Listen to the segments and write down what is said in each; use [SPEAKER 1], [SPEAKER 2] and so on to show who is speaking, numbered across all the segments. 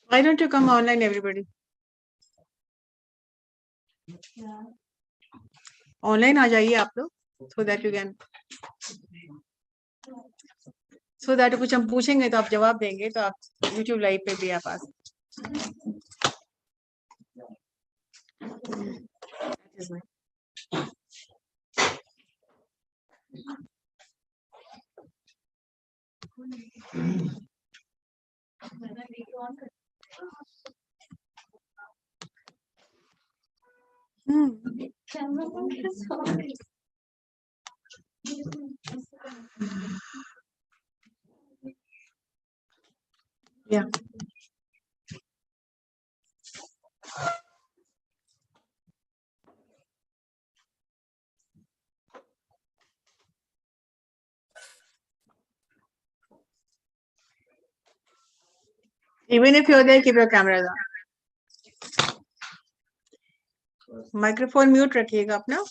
[SPEAKER 1] Why don't you come online, everybody? Online आ जाइए आप लोग, so that you can, so that कुछ हम पूछेंगे तो आप जवाब देंगे, तो आप YouTube लाइव पे भी आप आ सकते हैं. Yeah. Even if you're there, keep your cameras on. Microphone mute रखिएगा अपना.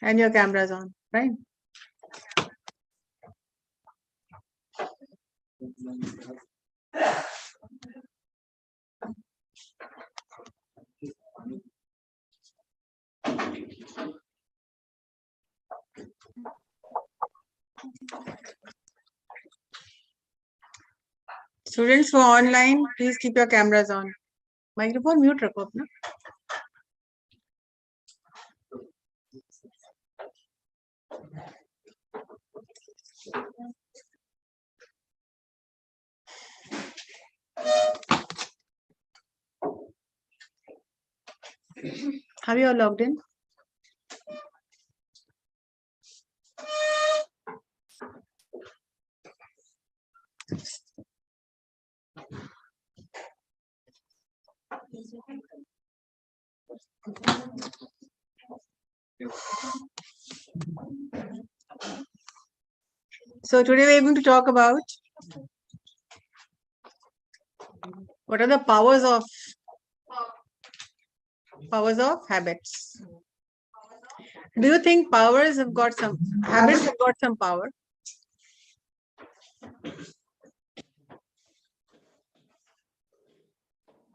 [SPEAKER 1] And your cameras on, right? Students who are online, please keep your cameras on. Microphone mute रखो अपना. Have you all logged in? So today we are going to talk about what are the powers of habits. Do you think habits have got some power?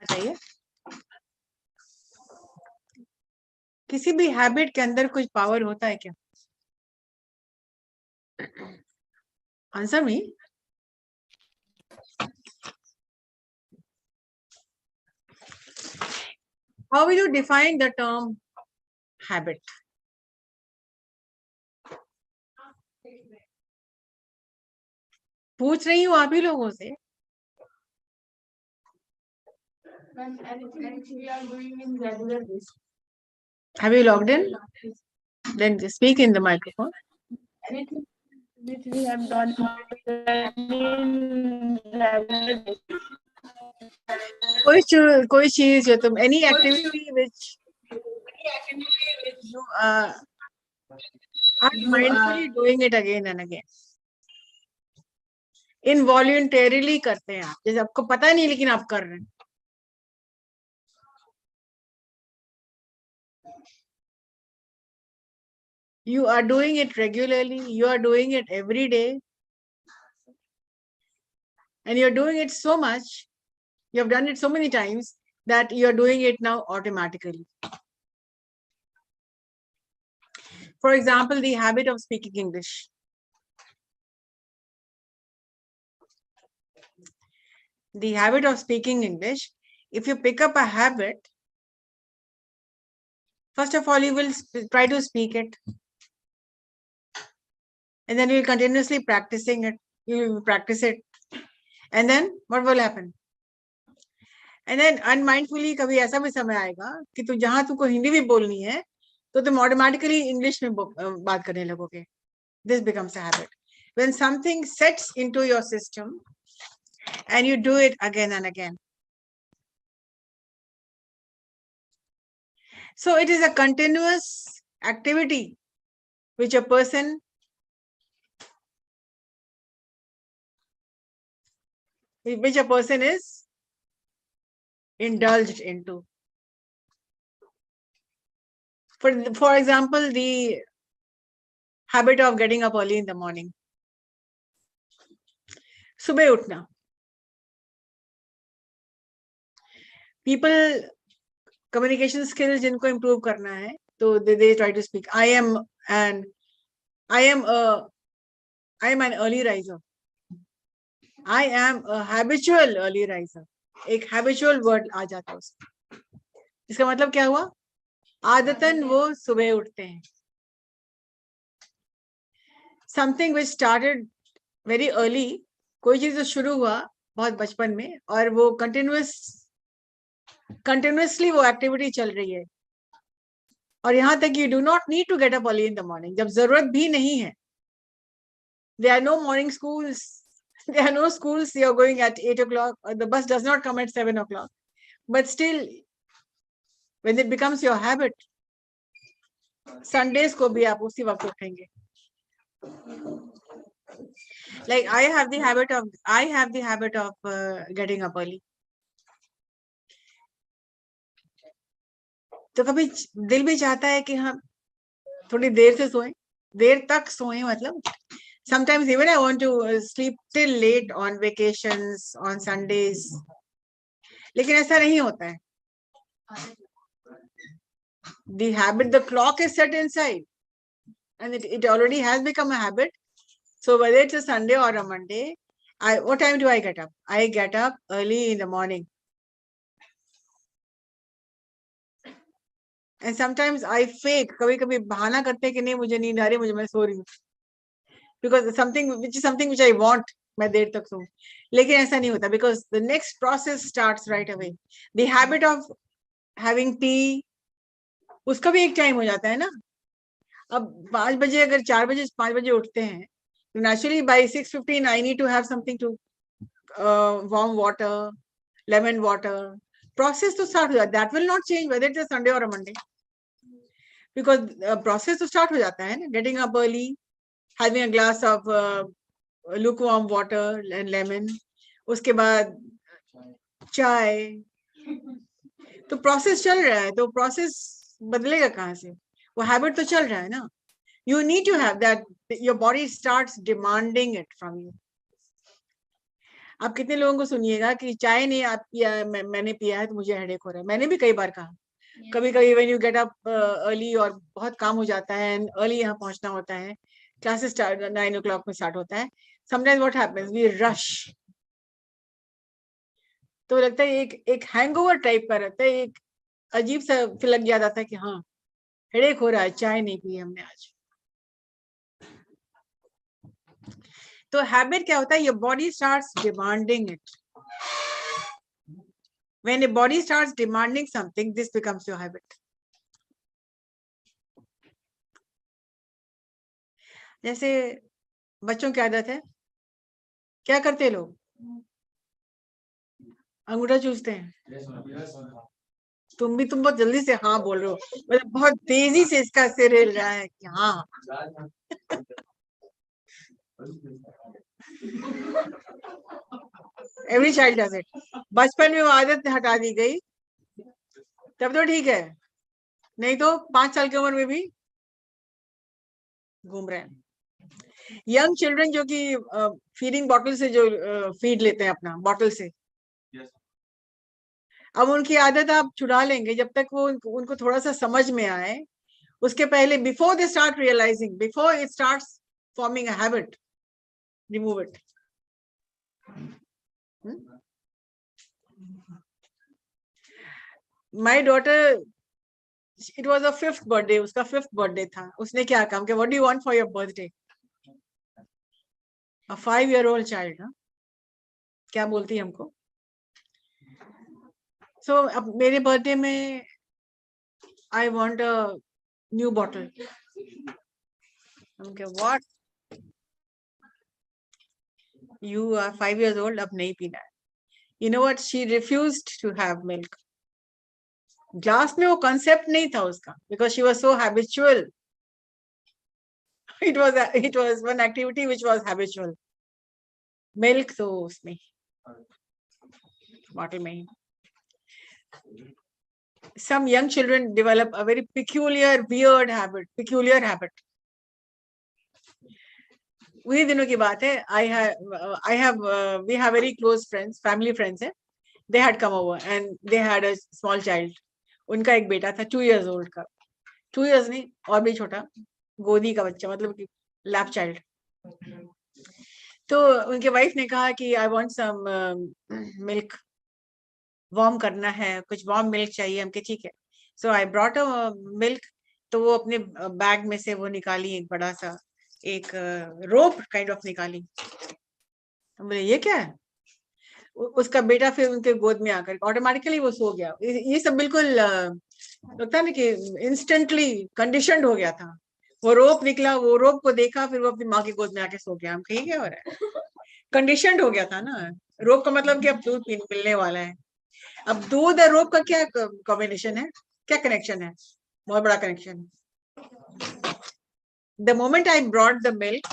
[SPEAKER 1] बताइए. किसी भी habit के अंदर कुछ power होता है क्या? Answer me. How will you define the term habit? पूछ रही हूँ आप ही लोगों से. Have you logged in? Then just speak in the microphone.
[SPEAKER 2] Which we have done
[SPEAKER 1] कोई चीज जो तुम any activity which you are mindfully doing it again and again. Involuntarily करते हैं आप, जैसे आपको पता नहीं लेकिन आप कर रहे हैं. You are doing it regularly, you are doing it every day, and you're doing it so much, you have done it so many times that you're doing it now automatically. For example, the habit of speaking English. The habit of speaking English, if you pick up a habit, first of all, you will try to speak it. And then you'll continuously practicing it. You will practice it. And then what will happen? And then unmindfully कभी ऐसा भी समय आएगा कि तू जहां तुमको हिंदी भी बोलनी है तो तुम automatically English में बात करने लगोगे. This becomes a habit. When something sets into your system and you do it again and again. So it is a continuous activity which a person is indulged into. For example, the habit of getting up early in the morning. सुबह उठना. People communication skills जिनको improve करना है, तो they try to speak. I am an early riser. I am a habitual early riser. एक habitual word आ जाता है उसमें. इसका मतलब क्या हुआ? आदतन वो सुबह उठते हैं. Something which started very early, कोई चीज जो शुरू हुआ बहुत बचपन में और वो continuously वो एक्टिविटी चल रही है, और यहाँ तक you do not need to get up early in the morning, जब जरूरत भी नहीं है. There are no morning schools. There are no schools you are going at 8 o'clock, or the bus does not come at 7 o'clock. But still, when it becomes your habit, Sundays को भी आप उसी वक्त उठेंगे. Like I have the habit of getting up early. तो कभी दिल भी चाहता है कि हम थोड़ी देर से सोएं, देर तक सोएं, मतलब sometimes even I want to sleep till late on vacations, on Sundays. लेकिन ऐसा नहीं होता है. The habit, the clock is set inside, and it already has become a habit. So whether it's a Sunday or a Monday, what time do I get up? I get up early in the morning. And sometimes I fake, कभी-कभी बहाना करते हैं कि नहीं मुझे नींद आ रही है, मैं सो रही हूँ. Because something which I want, मैं देर तक सोऊं. लेकिन ऐसा नहीं होता, because the next process starts right away. The habit of having tea, उसका भी एक टाइम हो जाता है ना. अब 5 बजे अगर 4 बजे 5 बजे उठते हैं, तो naturally by 6:15 I need to have something to warm water, lemon water. Process to start हो जाता है. That will not change whether it's a Sunday or a Monday. Because process to start हो जाता है ना. Getting up early, having a glass of lukewarm water and lemon, उसके बाद चाय. तो process चल रहा है, तो process बदलेगा कहाँ से? वो habit तो चल रहा है ना. You need to have that. Your body starts demanding it from you. आप कितने लोगों को सुनिएगा कि चाय नहीं आप पिया, मैंने पिया है तो मुझे हेडेक हो रहा है. मैंने भी कई बार कहा. कभी-कभी when you get up early और बहुत काम हो जाता है and early यहाँ पहुंचना होता है, classes start 9 o'clock में start होता है. Sometimes what happens, we rush. तो लगता है एक हैंगओवर टाइप का रहता है, एक अजीब सा फिर लग जाता था कि हाँ हेडेक हो रहा है, चाय नहीं पी हमने आज. तो हैबिट क्या होता है? Your body starts demanding it. When a body starts demanding something, this becomes your habit. जैसे बच्चों की आदत है, क्या करते हैं लोग? अंगूठा चूसते हैं. तुम बहुत जल्दी से हाँ बोल रहे हो, मतलब बहुत तेजी से इसका सिर हिल रहा है कि हाँ. Every child does it. बचपन में वो आदत हटा दी गई तब तो ठीक है, नहीं तो 5 साल की उम्र में भी घूम रहे हैं. यंग चिल्ड्रन जो कि फीडिंग बॉटल से जो फीड लेते हैं अपना बॉटल से, अब उनकी आदत आप छुड़ा लेंगे जब तक वो उनको थोड़ा सा समझ में आए. उसके पहले, before they start realizing, before it starts forming a habit, remove it. My daughter, it was a 5th birthday, उसका 5th बर्थडे था. उसने क्या कहा कि what do you want for your birthday? A 5-year-old child. क्या बोलती है हमको? So अब मेरे बर्थडे में I want a new bottle. Okay, what? You are 5 years old, अब नहीं पीना है. You know what? She refused to have milk. Glass में वो concept नहीं था उसका, because she was so habitual. It was one activity which was habitual. Milk तो उसमें bottle में ही. Some young children develop a very peculiar habit. वही दिनों की बात है. We have very close friends, family friends है. They had come over and they had a small child. उनका एक बेटा था 2 years old का. 2 years नहीं, और भी छोटा, गोदी का बच्चा, मतलब कि लैप चाइल्ड. तो उनके वाइफ ने कहा कि I want some milk, warm करना है, कुछ वार्म मिल्क चाहिए हमके. ठीक है. So I brought a milk. तो वो अपने बैग में से वो निकाली एक बड़ा सा एक रोप काइंड ऑफ निकाली. तो बोले ये क्या है? उसका बेटा फिर उनके गोद में आकर ऑटोमेटिकली वो सो गया. ये सब बिल्कुल लगता है ना कि इंस्टेंटली कंडीशनड हो गया था. वो रोप निकला, वो रोप को देखा, फिर वो अपनी माँ की गोद में आके सो गया. हम कहीं क्या हो रहा है? कंडीशनड हो गया था ना. रोप का मतलब कि अब दूध मिलने वाला है. अब दूध और रोप का क्या कॉम्बिनेशन है, क्या कनेक्शन है? बहुत बड़ा connection. The moment I brought the milk,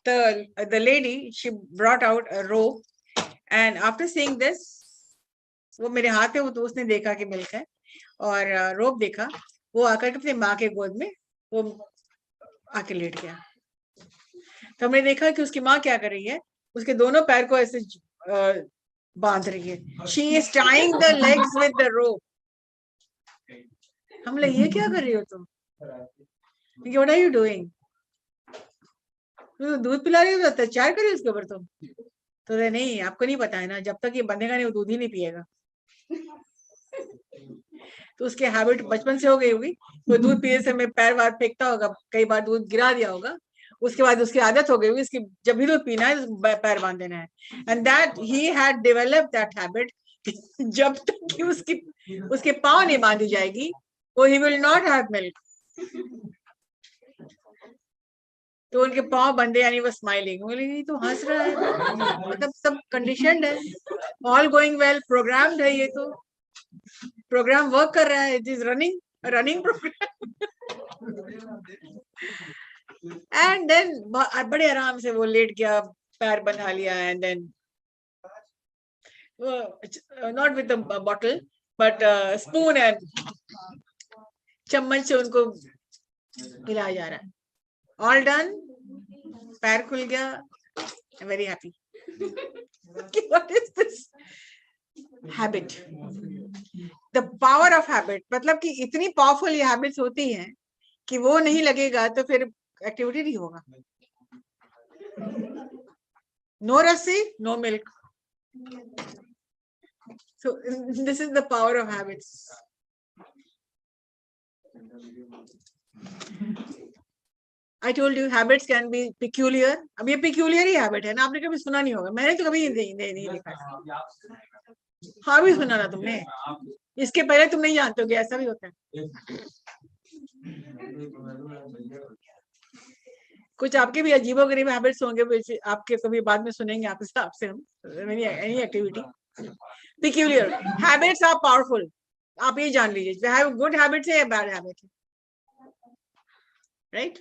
[SPEAKER 1] the lady, she brought out a rope, and after seeing this, वो मेरे हाथ में, वो तो उसने देखा कि मिल्क है और रोप देखा. वो आकर के अपनी माँ के गोद में वो आके लेट गया. तो हमने देखा कि उसकी माँ क्या कर रही है, उसके दोनों पैर को ऐसे बांध रही है. She is tying the legs with the rope. हम लोग ये क्या कर रही हो तुम? What are you doing? दूध पिला रही हो, अत्याचार कर रही हो उसके ऊपर तुम. तो नहीं, आपको नहीं पता है ना, जब तक ये बंधेगा नहीं वो दूध ही नहीं पिएगा. तो उसके हैबिट बचपन से हो गई होगी. वो दूध पीने से में पैर वार फेंकता होगा, कई बार दूध गिरा दिया होगा. उसके बाद उसकी आदत हो गई होगी, इसकी जब भी दूध पीना है पैर बांध देना है. And that he had developed that habit. जब तक कि उसके पाँव नहीं बांधी जाएगी, वो he will not have milk. तो उनके पाँव बंधे, यानी वो स्माइलिंग. बोले तो हंस रहा है, मतलब सब कंडीशनड है. ऑल गोइंग वेल, प्रोग्राम्ड है. ये तो प्रोग्राम वर्क कर रहा है. It is running program. And then बड़े आराम से वो लेट गया, पैर बंधा लिया. And then not with the bottle but spoon and चम्मच से उनको खिलाया जा रहा है. ऑल डन, पैर खुल गया. Very happy. What is this habit? The power of habit, मतलब कि इतनी पावरफुल ये हैबिट्स होती हैं कि वो नहीं लगेगा तो फिर एक्टिविटी नहीं होगा. नो रस्सी, no milk. So this is the power of habits. I told you habits can be peculiar. अब ये peculiar ही habit है ना, आपने कभी सुना नहीं होगा. मैंने तो कभी नहीं देखा. हाँ भी सुना ना तुमने. इसके पहले तुम नहीं जानते हो कि ऐसा भी होता है. कुछ आपके भी अजीबोगरीब हैबिट्स होंगे, आपके कभी बाद में सुनेंगे आपसे हम. Any activity peculiar. Habits are powerful. आप ये जान लीजिए, have good habits है या bad habit है, right?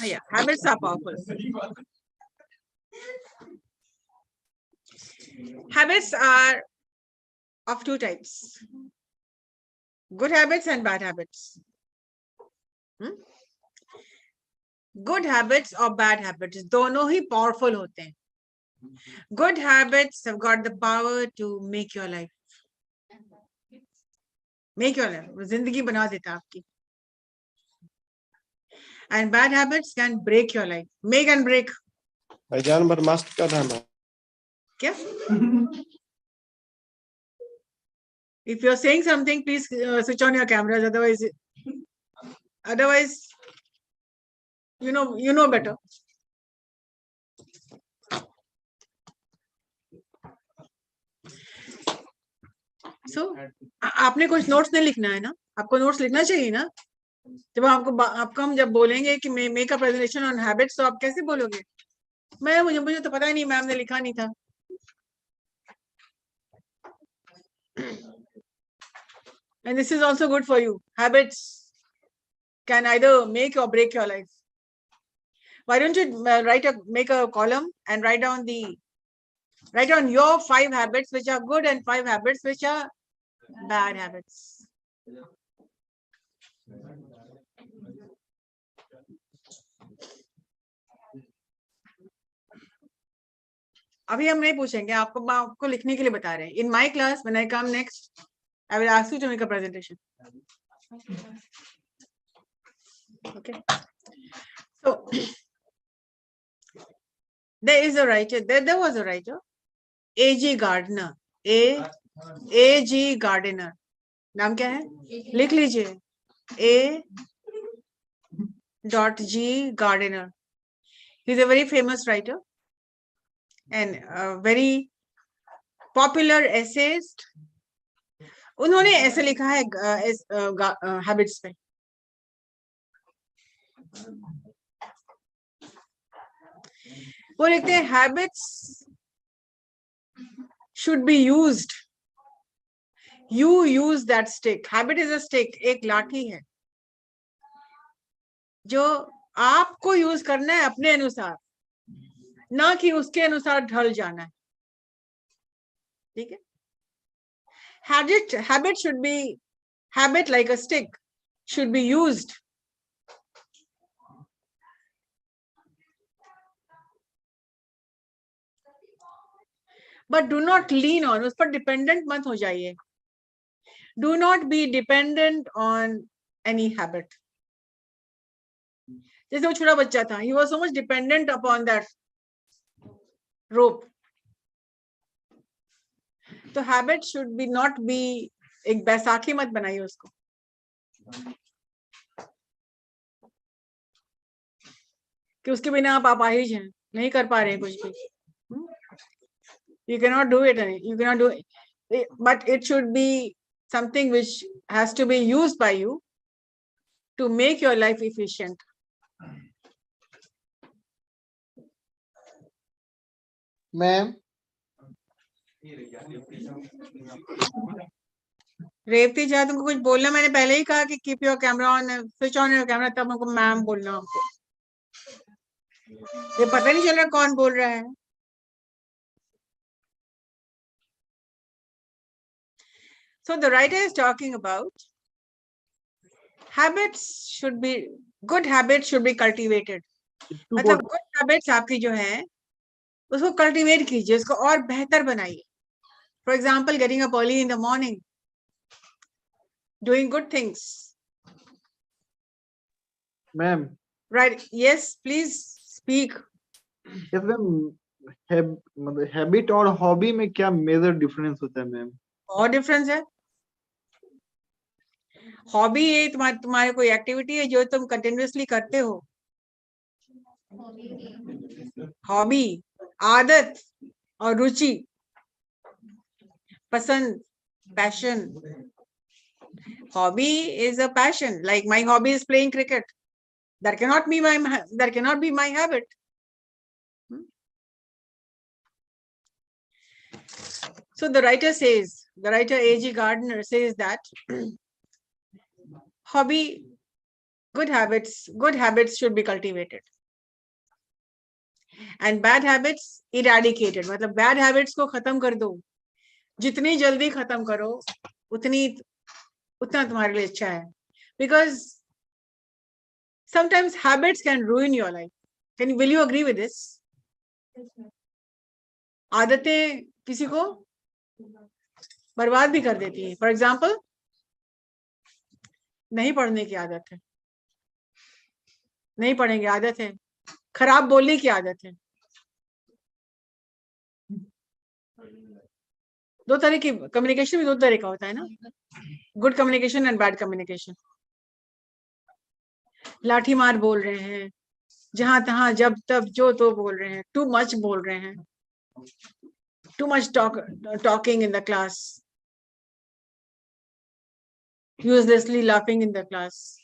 [SPEAKER 1] Yeah, habits are powerful. Habits are of two types: good habits and bad habits. Good habits or bad habits, दोनों ही powerful होते हैं. Good habits have got the power to make your life. जिंदगी बना देता है आपकी. And bad habits can break your life. Make and break.
[SPEAKER 3] भाईजान बर्दाश्त कर रहा है.
[SPEAKER 1] क्या? If you're saying something, please switch on your cameras. Otherwise, you know better. So, आपने कुछ नोट्स नहीं लिखना है ना? आपको नोट्स लिखना चाहिए ना? जब आपको हम जब बोलेंगे कि make a presentation on habits, तो आप कैसे बोलोगे? मुझे तो पता ही नहीं, मैम ने लिखा नहीं था. And this is also good for you. Habits can either make or break your life. Why don't you make a column and write down your 5 habits which are good and 5 habits which are bad habits. अभी हम नहीं पूछेंगे, आपको लिखने के लिए बता रहे हैं. In my class when I come next I will ask you to make a presentation. Okay. So there was a writer, A.G. Gardner. A.G. Gardner. नाम क्या है? लिख लीजिए. A.G. Gardner. He's a very famous writer and a very popular essayist. उन्होंने ऐसे लिखा है habits पे. वो लिखते हैं habits should be used. You use that stick. Habit is a stick. एक लाठी है जो आपको यूज करना है अपने अनुसार, ना कि उसके अनुसार ढल जाना है. ठीक है. Habit should be, habit like a stick should be used. But do not lean on, उस पर dependent मत हो जाइए. Do not be dependent on any habit. जैसे वो छोटा बच्चा था, he was so much dependent upon that rope. तो habit should be not be, एक बैसाखी मत बनाइए उसको. कि उसके बिना आप अपाहिज हैं, नहीं कर पा रहे हैं कुछ भी. You cannot do it. You cannot do it. But it should be something which has to be used by you to make your life efficient.
[SPEAKER 4] Ma'am.
[SPEAKER 1] Revati जी, तुमको कुछ बोलना, मैंने पहले ही कहा कि keep your camera on, switch on your camera, तब हमको ma'am बोलना. हमको ये पता नहीं चल रहा कौन बोल रहा है. So the writer is talking about habits should be, good habits should be cultivated. मतलब good habits आपकी जो है उसको cultivate कीजिए, उसको और बेहतर बनाइए. For example, getting up early in the morning, doing good things.
[SPEAKER 4] Ma'am.
[SPEAKER 1] Right? Yes, please speak.
[SPEAKER 4] Yes, ma'am. Habit और hobby में क्या major difference होता है मैम?
[SPEAKER 1] और difference है. हॉबी ये तुम्हारे कोई एक्टिविटी है जो तुम कंटिन्यूअसली करते हो. हॉबी आदत और रुचि, पसंद, passion. Hobby is a passion. Like my hobby is playing cricket. That cannot be my habit. So the writer A.G. Gardner says that hobby, good habits should be cultivated. And bad habits eradicated. मतलब bad habits को खत्म कर दो. जितनी जल्दी खत्म करो उतना तुम्हारे लिए अच्छा है. Because sometimes habits can ruin your life. Will you agree with this? आदतें किसी को बर्बाद भी कर देती हैं. फॉर एग्जाम्पल, नहीं पढ़ने की आदत है, नहीं पढ़ेंगे आदत है. खराब बोलने की आदत है. दो तरह की कम्युनिकेशन भी दो तरह का होता है ना, good communication and bad communication. लाठी मार बोल रहे हैं, जहां तहां जब तब जो तो बोल रहे हैं, टू मच बोल रहे हैं, too much talking in the class, uselessly laughing in the class.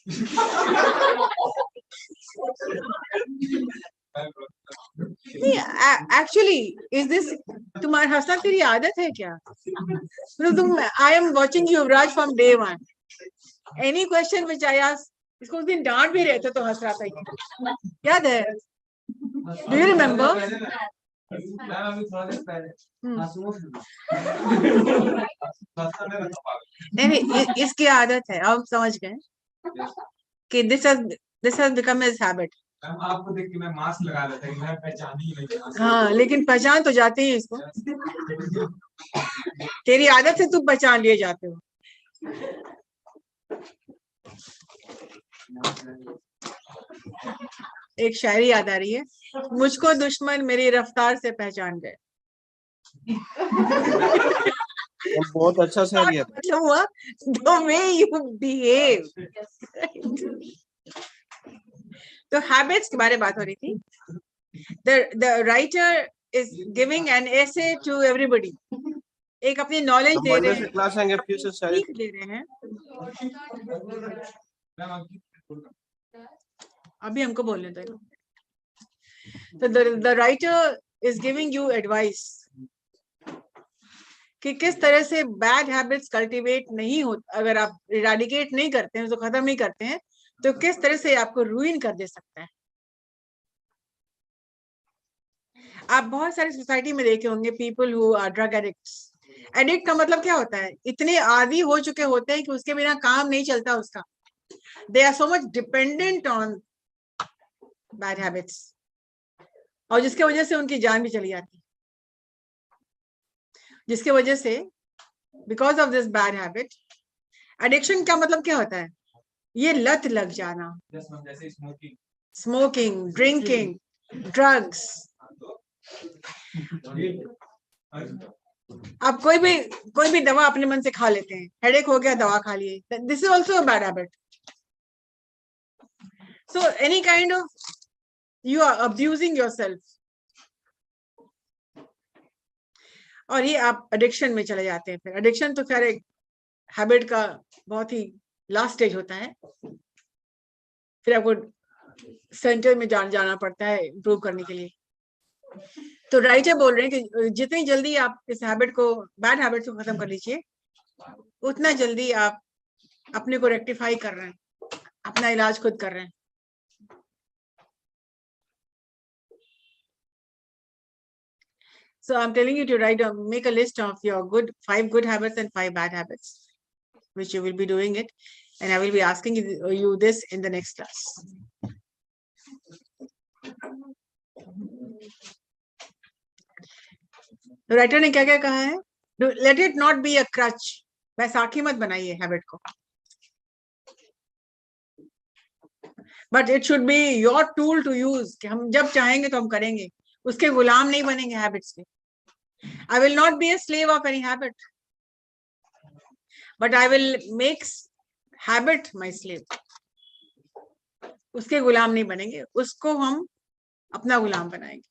[SPEAKER 1] Actually, is this तुम्हारे हंसना तेरी आदत है क्या? I am watching you, Raj, from day one. Any question which I ask, इसको उस दिन डांट भी रहे थे तो हंस रहा था. याद है? Do you remember? नहीं, इसकी आदत है. अब समझ गए कि this has become his habit.
[SPEAKER 5] आपको देख के मैं मास्क लगा लेता हूँ, मैं पहचान ही नहीं।
[SPEAKER 1] हाँ, लेकिन पहचान तो जाते ही इसको। तेरी आदत से तू पहचान लिए जाते हो। एक शायरी याद आ रही है, मुझको दुश्मन मेरी रफ्तार से पहचान गए।
[SPEAKER 3] बहुत अच्छा शायरी है।
[SPEAKER 1] मतलब हुआ the way you behave। तो हैबिट्स के बारे में बात हो रही थी। The writer is giving an essay to everybody। एक अपनी नॉलेज दे रहे हैं,
[SPEAKER 3] क्लास आएंगे फिर से शायरी
[SPEAKER 1] सीख दे रहे हैं। अभी हमको बोलने दो। तो the writer is giving you advice कि किस तरह से बैड हैबिट्स कल्टीवेट नहीं हो, अगर आप इराडिकेट नहीं करते हैं, तो खत्म नहीं करते हैं, तो किस तरह से आपको रूइन कर दे सकता है। आप बहुत सारी सोसाइटी में देखे होंगे people who are drug addicts. Addict का मतलब क्या होता है? इतने आदी हो चुके होते हैं कि उसके बिना काम नहीं चलता उसका। They are so much dependent on bad habits, और जिसके वजह से उनकी जान भी चली जाती है। जिसके वजह से because of this bad habit, addiction का मतलब क्या होता है? ये लत लग जाना,
[SPEAKER 5] जैसे
[SPEAKER 1] स्मोकिंग, ड्रिंकिंग, ड्रग्स। आप कोई भी दवा अपने मन से खा लेते हैं, हेडेक हो गया दवा खा लिए, this is also a bad habit. So any kind of you are abusing yourself, और ये आप एडिक्शन में चले जाते हैं। फिर एडिक्शन तो खैर एक हैबिट का बहुत ही लास्ट स्टेज होता है। फिर आपको सेंटर में जाना पड़ता है इम्प्रूव करने के लिए। तो राइटर बोल रहे हैं कि जितनी जल्दी आप इस हैबिट को, बैड हैबिट को खत्म कर लीजिए, उतना जल्दी आप अपने को रेक्टिफाई कर रहे हैं, अपना इलाज खुद कर रहे हैं। So I'm telling you to make a list of your 5 good habits and 5 bad habits, which you will be doing it, and I will be asking you this in the next class. तो writer ने क्या क्या कहा है? Let it not be a crutch। Baisakhi मत बनाइए habit को, but it should be your tool to use, कि हम जब चाहेंगे तो हम करेंगे, उसके गुलाम नहीं बनेंगे हैबिट्स के। I will not be a slave of any habit, but I will make habit my slave। उसके गुलाम नहीं बनेंगे, उसको हम अपना गुलाम बनाएंगे।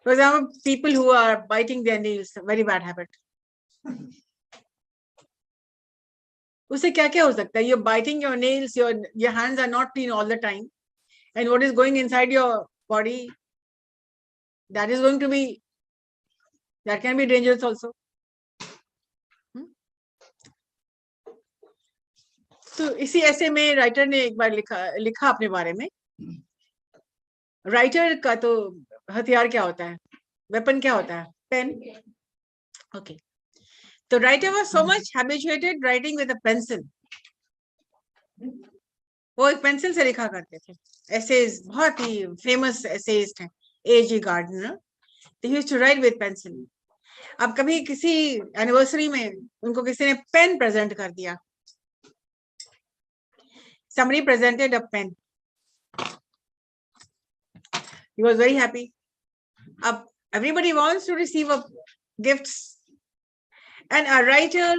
[SPEAKER 1] For example, people who are biting their nails, very bad habit। उससे क्या क्या हो सकता है? You're biting your nails, your hands are not clean all the time, and what is going inside your body, that is going to be, that can be dangerous also। तो इसी ऐसे में राइटर ने एक बार लिखा अपने बारे में। राइटर का तो हथियार क्या होता है, वेपन क्या होता है? पेन। ओके, तो writer was so much habituated writing with a pencil. वो एक पेंसिल से लिखा करते थे। एसेज, बहुत ही फेमस एसेइस्ट हैं A.G. Gardiner. They used to write with pencil। अब कभी किसी एनिवर्सरी में उनको किसी ने पेन प्रेजेंट कर दिया, somebody presented a pen, he was very happy। अब everybody wants to receive a gifts, and a writer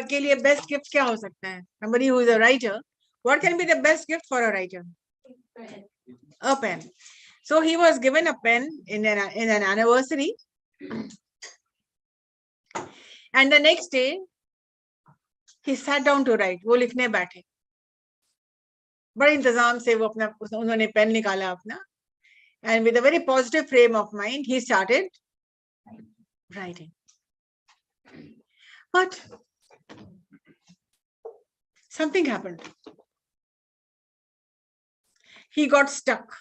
[SPEAKER 1] के लिए best gift क्या हो सकता है? Somebody who is a writer, what can be the best gift for a writer? A pen। So he was given a pen in an anniversary, and the next day he sat down to write। वो लिखने बैठे, बड़े इंतजाम से वो अपना, उन्होंने pen निकाला अपना, and with a very positive frame of mind he started writing। But something happened, he got stuck,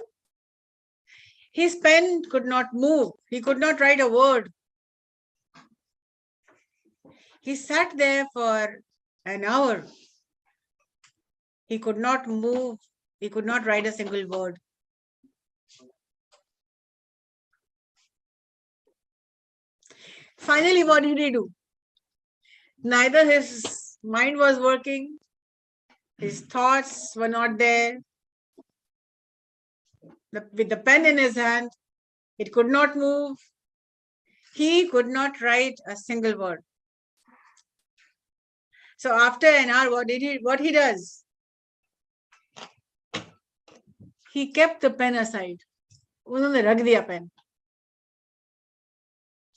[SPEAKER 1] his pen could not move, he could not write a word। He sat there for an hour, he could not move He could not write a single word. Finally, what did he do? Neither his mind was working, his thoughts were not there. With the pen in his hand, it could not move. He could not write a single word. So after an hour, what he does? He kept the pen aside. उन्होंने रख दिया pen.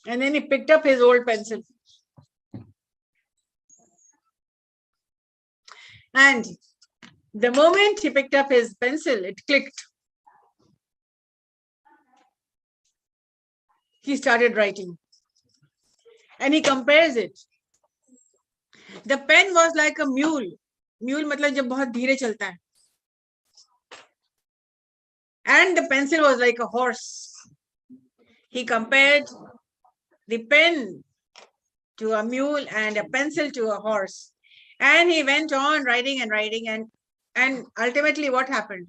[SPEAKER 1] And then he picked up his old pencil. And the moment he picked up his pencil, it clicked. He started writing. And he compares it. The pen was like a mule. Mule मतलब जब बहुत धीरे चलता है. And the pencil was like a horse. He compared the pen to a mule and a pencil to a horse. And he went on writing and writing, and ultimately what happened?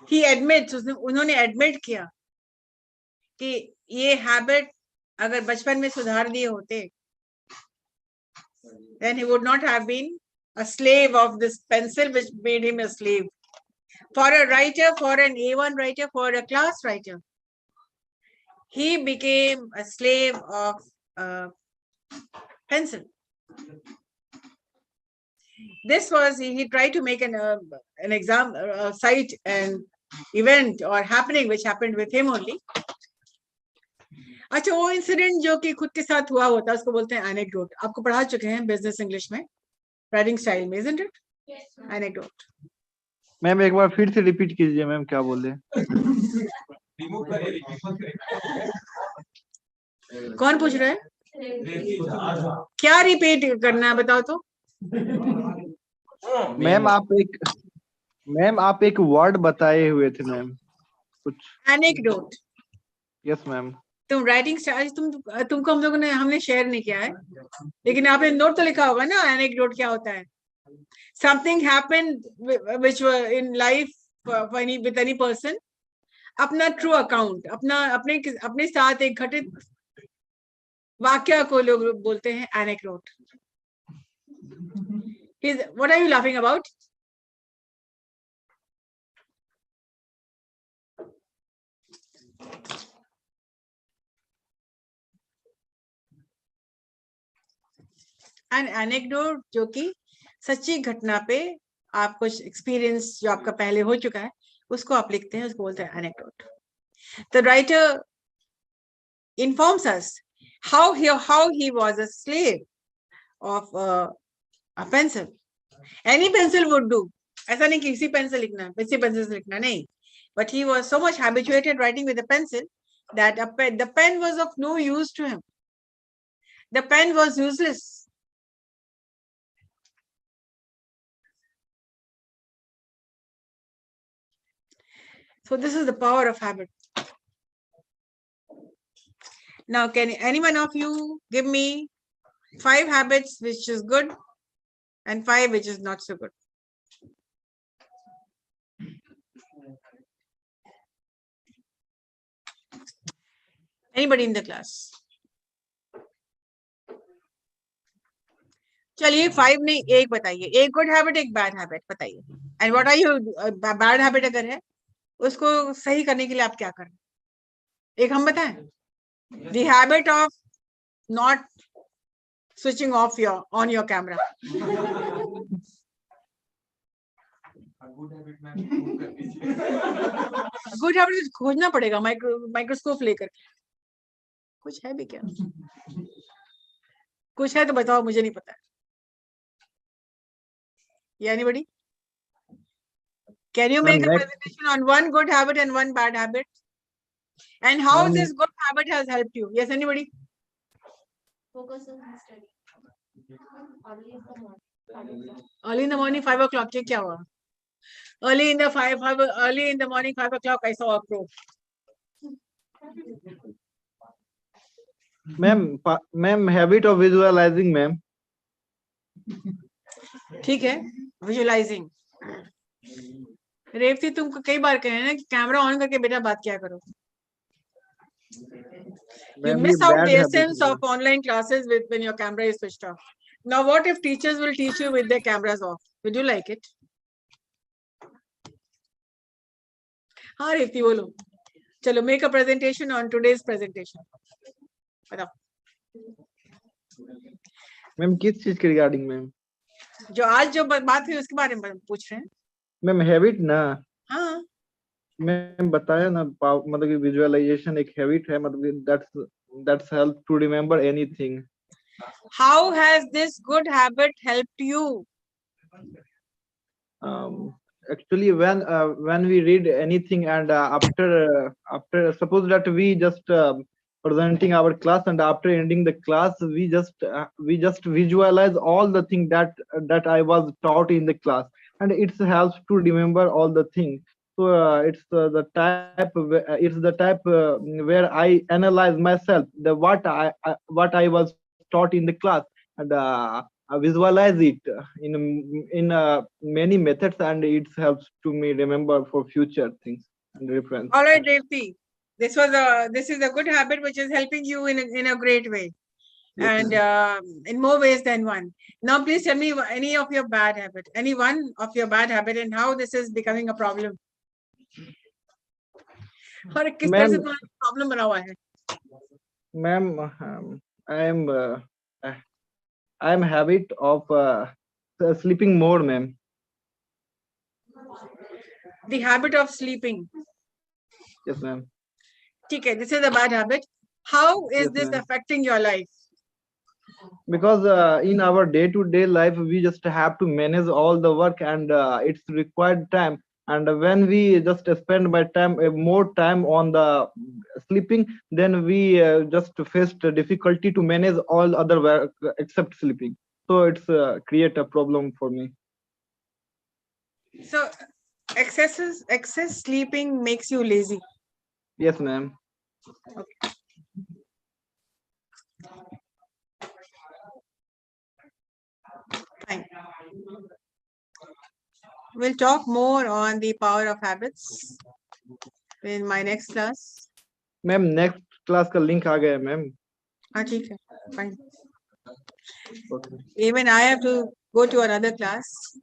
[SPEAKER 1] He admits, उन्होंने admit किया कि ये habit अगर बचपन में सुधार दिए होते, then he would not have been a slave of this pencil which made him a slave. For a writer, for an A1 writer, for a class writer, he became a slave of pencil. This was, he tried to make an exam, cite an event or happening which happened with him only. अच्छा, वो incident जो कि खुद के साथ हुआ होता है उसको बोलते हैं एनेक्डोट. आपको पढ़ा चुके हैं बिजनेस इंग्लिश में, राइटिंग स्टाइल में, isn't it? एनेक्डोट.
[SPEAKER 4] मैम एक बार फिर से रिपीट कीजिए मैम, क्या बोल रहे हैं?
[SPEAKER 1] कौन पूछ रहा है? क्या रिपीट करना है बताओ तो.
[SPEAKER 4] मैम आप एक वर्ड बताए हुए थे मैम कुछ.
[SPEAKER 1] एनेक्डोट.
[SPEAKER 4] Yes ma'am.
[SPEAKER 1] तुम राइटिंग स्टाइल तुमको हम लोगों ने हमने शेयर नहीं किया है, लेकिन आपने नोट तो लिखा होगा ना एनेक्डोट क्या होता है. Something happened which in life with any person, अपना ट्रू अकाउंट, अपने साथ एक घटित वाक्य को लोग बोलते हैं anecdote. What are you laughing about? An anecdote जो कि सच्ची घटना पे आप कुछ एक्सपीरियंस जो आपका पहले हो चुका है उसको आप लिखते हैं, उसको बोलते हैं anecdote. The writer informs us how he was a slave of a pencil. Any pencil would do. ऐसा नहीं कि इसी पेंसिल लिखना है, इसी पेंसिल से लिखना नहीं. But he was so much habituated writing with a pencil that the pen was of no use to him. The pen was useless. So this is the power of habit. Now, can any one of you give me 5 habits which is good and 5 which is not so good? Anybody in the class? चलिए 5 नहीं, एक बताइए. एक good habit, एक bad habit बताइए. And what are you bad habit अगर है उसको सही करने के लिए आप क्या करें? एक हम बताएं. The habit of not switching off on your camera. Good habit खोजना पड़ेगा माइक्रोस्कोप लेकर. कुछ है भी क्या? कुछ है तो बताओ, मुझे नहीं पता. Anybody? Can you make a presentation on one good habit and one bad habit? And how this good habit has helped you? Yes, anybody?
[SPEAKER 2] Focus on study.
[SPEAKER 1] Early in the morning, 5 o'clock. क्या हुआ? Early in the morning, 5 o'clock, I saw a crow.
[SPEAKER 4] Ma'am, habit of visualizing, ma'am.
[SPEAKER 1] ठीक है, visualizing. Revati तुमको कई बार कहे ना कि camera on करके बेटा बात क्या करो. You
[SPEAKER 4] Ma'am,
[SPEAKER 1] miss
[SPEAKER 4] ये
[SPEAKER 1] out
[SPEAKER 4] bad
[SPEAKER 1] the
[SPEAKER 4] habit
[SPEAKER 1] essence
[SPEAKER 4] है.
[SPEAKER 1] of online classes with when your camera is switched off. Now, what if teachers will teach you with their cameras off? Would you like it? हाँ रेवती बोलो. चलो, make a presentation on today's presentation. बताओ.
[SPEAKER 4] Ma'am किस चीज के regarding ma'am?
[SPEAKER 1] जो आज जो बात हुई उसके बारे में पूछ रहे हैं.
[SPEAKER 4] मैम हैबिट ना.
[SPEAKER 1] हाँ.
[SPEAKER 4] मैम बताया ना मतलब कि विजुअलाइजेशन एक हैबिट है, मतलब that's help to remember anything.
[SPEAKER 1] How has this good habit helped you?
[SPEAKER 4] Actually when we read anything and after suppose that we just presenting our class, and after ending the class we just visualize all the thing that I was taught in the class, and it helps to remember all the things. So it's the type where I analyze myself, the what I was taught in the class, and visualize it in many methods, and it helps to me remember for future things and reference.
[SPEAKER 1] All right, Devti. This is a good habit which is helping you in a great way,
[SPEAKER 4] Yes,
[SPEAKER 1] and
[SPEAKER 4] ma'am.
[SPEAKER 1] in more ways than one. Now, please tell me any of your bad habit, any one of your bad habit, and how this is becoming a problem. और किस तरह से
[SPEAKER 4] Ma'am,
[SPEAKER 1] तुम्हारा problem बना हुआ है?
[SPEAKER 4] ma'am, I am habit of sleeping more, ma'am.
[SPEAKER 1] The habit of sleeping.
[SPEAKER 4] Yes, ma'am.
[SPEAKER 1] Okay, this is a bad habit. How is
[SPEAKER 4] Yes,
[SPEAKER 1] this
[SPEAKER 4] ma'am.
[SPEAKER 1] affecting your life?
[SPEAKER 4] Because in our day-to-day life we just have to manage all the work, and it's required time, and when we just spend more time on the sleeping, then we just face the difficulty to manage all other work except sleeping. So it's create a problem for me.
[SPEAKER 1] So, excess sleeping makes you lazy.
[SPEAKER 4] Yes, ma'am.
[SPEAKER 1] Fine. We'll talk more on the power of habits in my next class.
[SPEAKER 4] Ma'am, next class का link आ गया है, ma'am.
[SPEAKER 1] हाँ ठीक है. Fine.
[SPEAKER 4] Okay.
[SPEAKER 1] Even I have to go to another class.